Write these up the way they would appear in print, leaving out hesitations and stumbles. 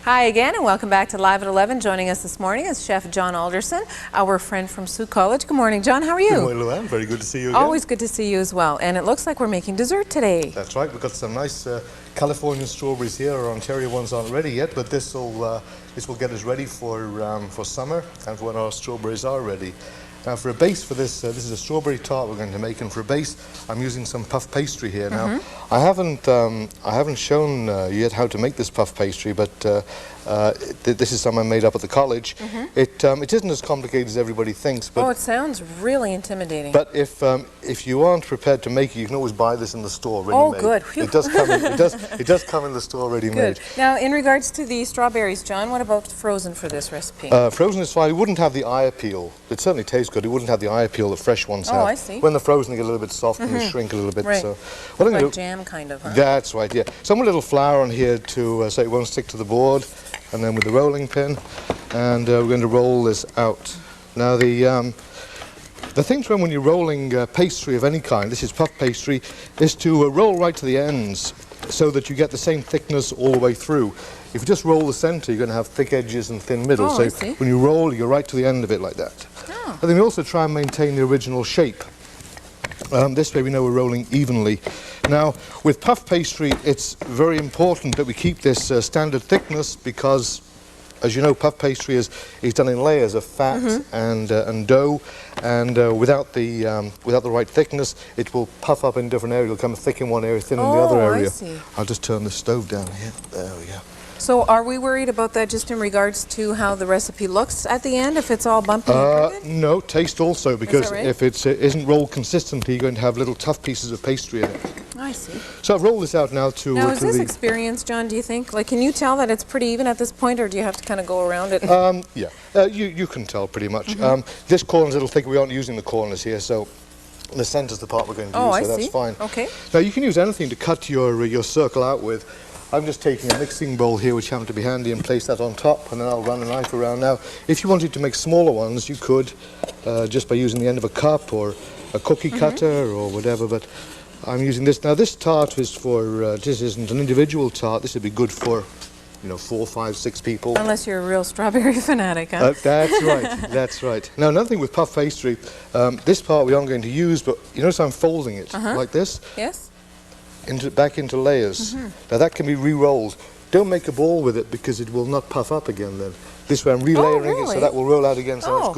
Hi again, and welcome back to Live at 11. Joining us this morning is Chef John Alderson, our friend from Sault College. Good morning, John. How are you? Good morning, Luann. Very good to see you again. Always good to see you as well. And it looks like we're making dessert today. That's right. We've got some nice Californian strawberries here. Our Ontario ones aren't ready yet, but this will get us ready for summer and for when our strawberries are ready. Now, for a base for this, this is a strawberry tart we're going to make, and for a base, I'm using some puff pastry here. Now, I haven't shown you yet how to make this puff pastry, but this is something I made up at the college. It isn't as complicated as everybody thinks. But it sounds really intimidating. But if you aren't prepared to make it, you can always buy this in the store ready-made. Oh, good. It does come in. It does come in the store ready-made. Good. Now, in regards to the strawberries, John, what about frozen for this recipe? Frozen is fine. It wouldn't have the eye appeal. It certainly tastes good. It wouldn't have the eye appeal that fresh ones have. Oh, I see. When they're frozen, they get a little bit soft and they shrink a little bit. Right. So, like jam, kind of, huh? That's right, yeah. Some little flour on here to so it won't stick to the board, and then with the rolling pin, and we're going to roll this out. Now, the thing to remember when you're rolling pastry of any kind, this is puff pastry, is to roll right to the ends so that you get the same thickness all the way through. If you just roll the centre, you're going to have thick edges and thin middle. Oh, so when you roll, you're right to the end of it like that. Oh. And then we also try and maintain the original shape. This way we know we're rolling evenly. Now, with puff pastry, it's very important that we keep this standard thickness because, as you know, puff pastry is done in layers of fat and dough, and without the right thickness, it will puff up in different areas. It'll come thick in one area, thin in the other area. I see. I'll just turn the stove down here. There we go. So are we worried about that just in regards to how the recipe looks at the end, if it's all bumpy and crooked? No, taste also, because right? if it isn't rolled consistently, you're going to have little tough pieces of pastry in it. I see. So I've rolled this out now to... Now, is this experience, John, do you think? Like, can you tell that it's pretty even at this point, or do you have to kind of go around it? Yeah, you can tell pretty much. This corner's a little thicker. We aren't using the corners here, so the centre's the part we're going to use, so that's fine. Okay. Now, you can use anything to cut your circle out with. I'm just taking a mixing bowl here, which happened to be handy, and place that on top, and then I'll run a knife around. Now, if you wanted to make smaller ones, you could, just by using the end of a cup or a cookie cutter or whatever, but I'm using this. Now, this tart is for, this isn't an individual tart. This would be good for, 4, 5, 6 people. Unless you're a real strawberry fanatic, huh? That's right, that's right. Now, another thing with puff pastry, this part we aren't going to use, but you notice I'm folding it like this? Yes. Back into layers. Now, that can be re-rolled. Don't make a ball with it because it will not puff up again then. This way I'm relayering it, so that will roll out again, so it's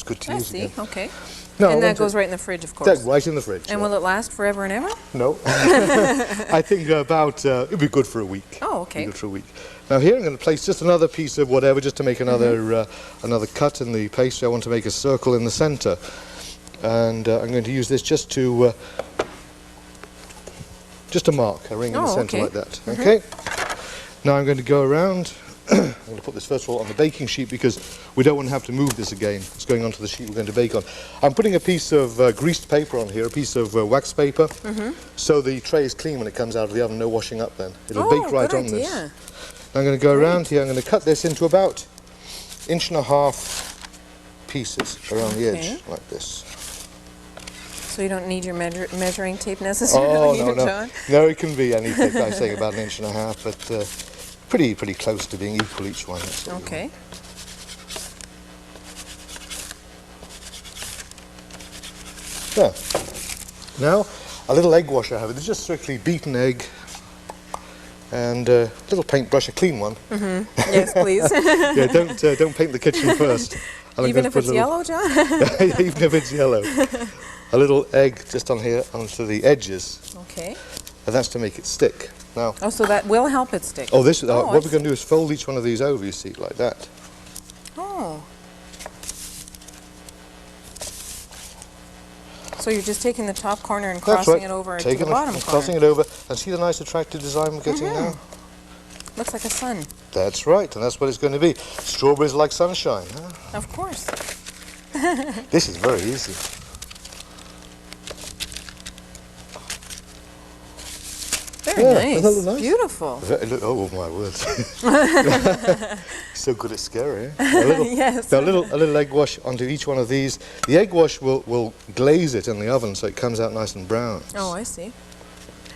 good to use again. Okay. No, and that goes right in the fridge, of course. That's right in the fridge. And will it last forever and ever? No. I think it'll be good for a week. Oh, okay. Good for a week. Now here I'm going to place just another piece of whatever, just to make another another cut in the pastry. I want to make a circle in the centre, and I'm going to use this just to mark a ring in the centre like that. Okay. Now I'm going to go around. I'm going to put this first of all on the baking sheet because we don't want to have to move this again. It's going onto the sheet we're going to bake on. I'm putting a piece of greased paper on here, a piece of wax paper, so the tray is clean when it comes out of the oven, no washing up then. It'll bake right on this. Now I'm going to go around here, I'm going to cut this into about 1.5 inch pieces around the edge, like this. So you don't need your measuring tape necessarily, John? No, it can be anything. I say about 1.5 inches, but pretty close to being equal each one. Okay. There. Now, a little egg wash I have. It's just strictly beaten egg and a little paintbrush, a clean one. Yes, please. Yeah, don't paint the kitchen first. Even if it's yellow, John? Even if it's yellow. A little egg just on here onto the edges. Okay. And that's to make it stick. Now. Oh, so that will help it stick. Oh, what we're going to do is fold each one of these over, you see, like that. Oh. So you're just taking the top corner and crossing it over to the bottom corner. Crossing it over, and see the nice attractive design we're getting now? Looks like a sun. That's right, and that's what it's going to be. Strawberries like sunshine, huh? Of course. This is very easy. Very nice. Beautiful. Oh my word! So good at scary. Eh? Yes. Now a little egg wash onto each one of these. The egg wash will glaze it in the oven so it comes out nice and brown. Oh, I see.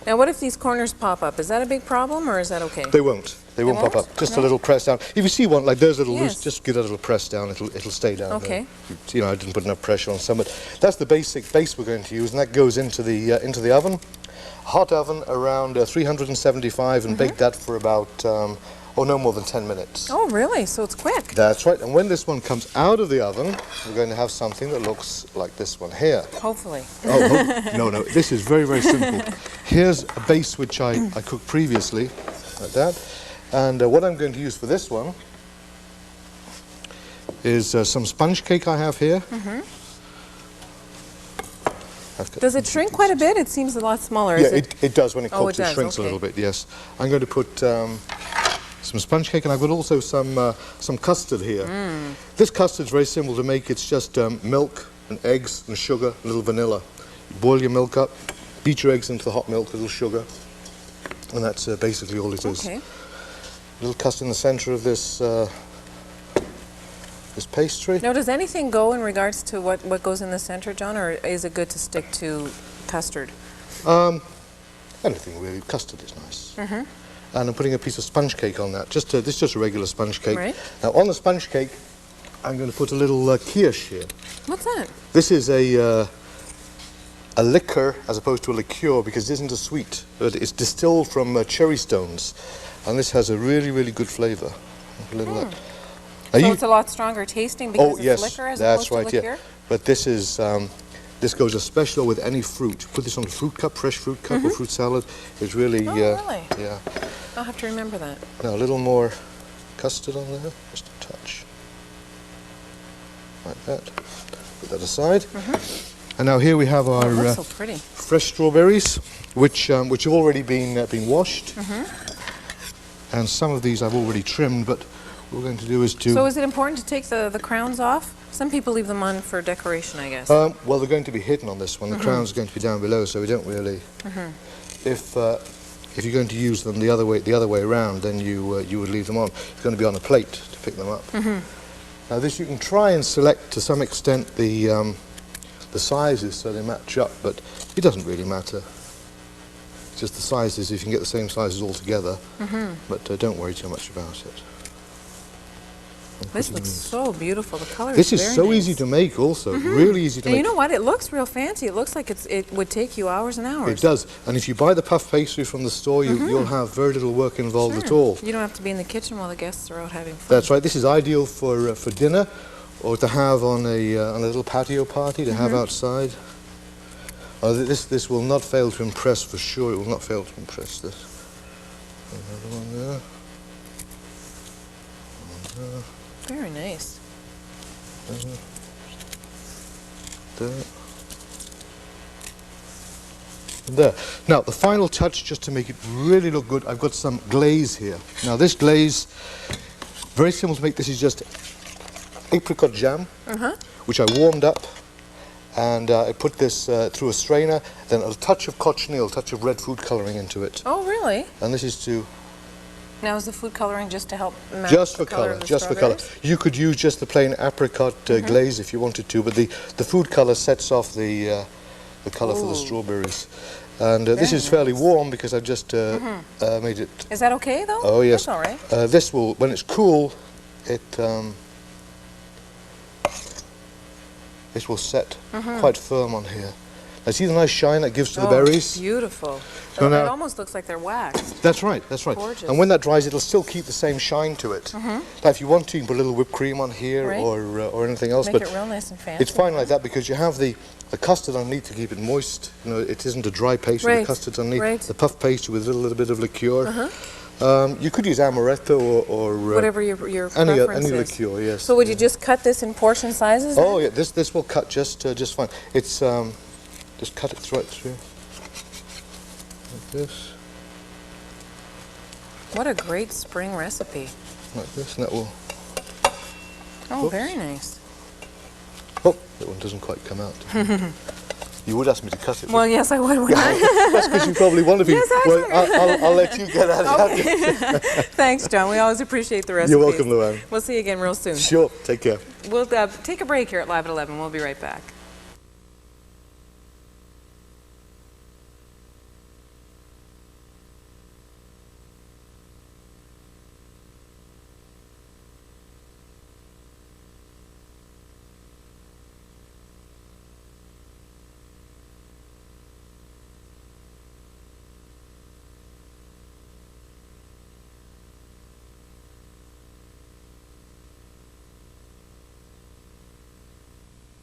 Now, what if these corners pop up? Is that a big problem, or is that okay? They won't. They won't pop up. Just a little press down. If you see one like there's a little loose, just give that a little press down. It'll stay down. Okay. There. You know, I didn't put enough pressure on some, but that's the basic base we're going to use, and that goes into the oven, hot oven around 375, and bake that for about no more than 10 minutes. Oh, really? So it's quick. That's right. And when this one comes out of the oven, we're going to have something that looks like this one here. Hopefully. Oh, no. This is very, very simple. Here's a base which I cooked previously, like that. And what I'm going to use for this one is some sponge cake I have here. Does it shrink quite a bit? It seems a lot smaller. Yeah, it does when it cooks. It It shrinks a little bit, yes. I'm going to put some sponge cake, and I've got also some custard here. This custard's very simple to make. It's just milk and eggs and sugar, a little vanilla. You boil your milk up, beat your eggs into the hot milk, a little sugar, and that's basically all it is. Okay. A little custard in the centre of this this pastry. Now, does anything go in regards to what goes in the center, John, or is it good to stick to custard? Anything really. Custard is nice. And I'm putting a piece of sponge cake on that. This is just a regular sponge cake. Right. Now, on the sponge cake, I'm going to put a little kirsch here. What's that? This is a liquor as opposed to a liqueur because it isn't a sweet. But it's distilled from cherry stones, and this has a really, really good flavour. A little So it's a lot stronger tasting because it's liquor as opposed to liqueur? Yeah. But this is this goes especially with any fruit. Put this on a fruit cup, fresh fruit cup or fruit salad. It's really really? Yeah. I'll have to remember that. Now a little more custard on there, just a touch, like that. Put that aside. And now here we have our so pretty. fresh strawberries, which have already been washed. And some of these I've already trimmed, but what we're going to do is to... So is it important to take the crowns off? Some people leave them on for decoration, I guess. Well, they're going to be hidden on this one. The crown's going to be down below, so we don't really... If you're going to use them the other way around, then you would leave them on. It's going to be on a plate to pick them up. Now this you can try and select to some extent the sizes so they match up, but it doesn't really matter. It's just the sizes, if you can get the same sizes all together, but don't worry too much about it. This looks so beautiful. The color This is is very so nice. easy to make also, really easy to And make. you know what? It looks real fancy. It looks like it would take you hours and hours. It does, and if you buy the puff pastry from the store, you'll have very little work involved at all. You don't have to be in the kitchen while the guests are out having fun. That's right. This is ideal for dinner, or to have on a little patio party to have outside. This will not fail to impress for sure. It will not fail to impress. This. Another one there. One there. Very nice. There. And there. Now the final touch, just to make it really look good, I've got some glaze here. Now this glaze, very simple to make. This is just apricot jam, which I warmed up, and I put this through a strainer, then a touch of cochineal, a touch of red food colouring into it. Oh, really? And this is to... Now, is the food coloring just to help match Just the for color colour, of the just for colour. strawberries? You could use just the plain apricot glaze if you wanted to, but the food colour sets off the colour for the strawberries. And this is fairly warm because I've just made it... Is that okay, though? Oh, yes. That's all right. This will, when it's cool, it will set quite firm on here. Now, see the nice shine that gives to the berries? Beautiful. No, no. It almost looks like they're waxed. That's right, that's right. Gorgeous. And when that dries, it'll still keep the same shine to it. Now, if you want to, you can put a little whipped cream on here or anything else. Make but it real nice and fancy. it's fine like that because you have the custard underneath to keep it moist. You know, it isn't a dry pastry. The custard's underneath. The puff pastry with a little bit of liqueur. You could use amaretto or whatever your any preference is. liqueur. Yes. So would you just cut this in portion sizes? Oh then? yeah, this will cut just fine. It's just cut it right through like this. What a great spring recipe. Like this, and that will... Oh, Oops. very nice. Oh, that one doesn't quite come out. You would ask me to cut it. Well, yes, I would. That's because you probably want to be. Yes, well, I'll let you get at it. Okay. Thanks, John. We always appreciate the recipes. You're welcome, Luann. We'll see you again real soon. Sure, take care. We'll take a break here at Live at 11. We'll be right back.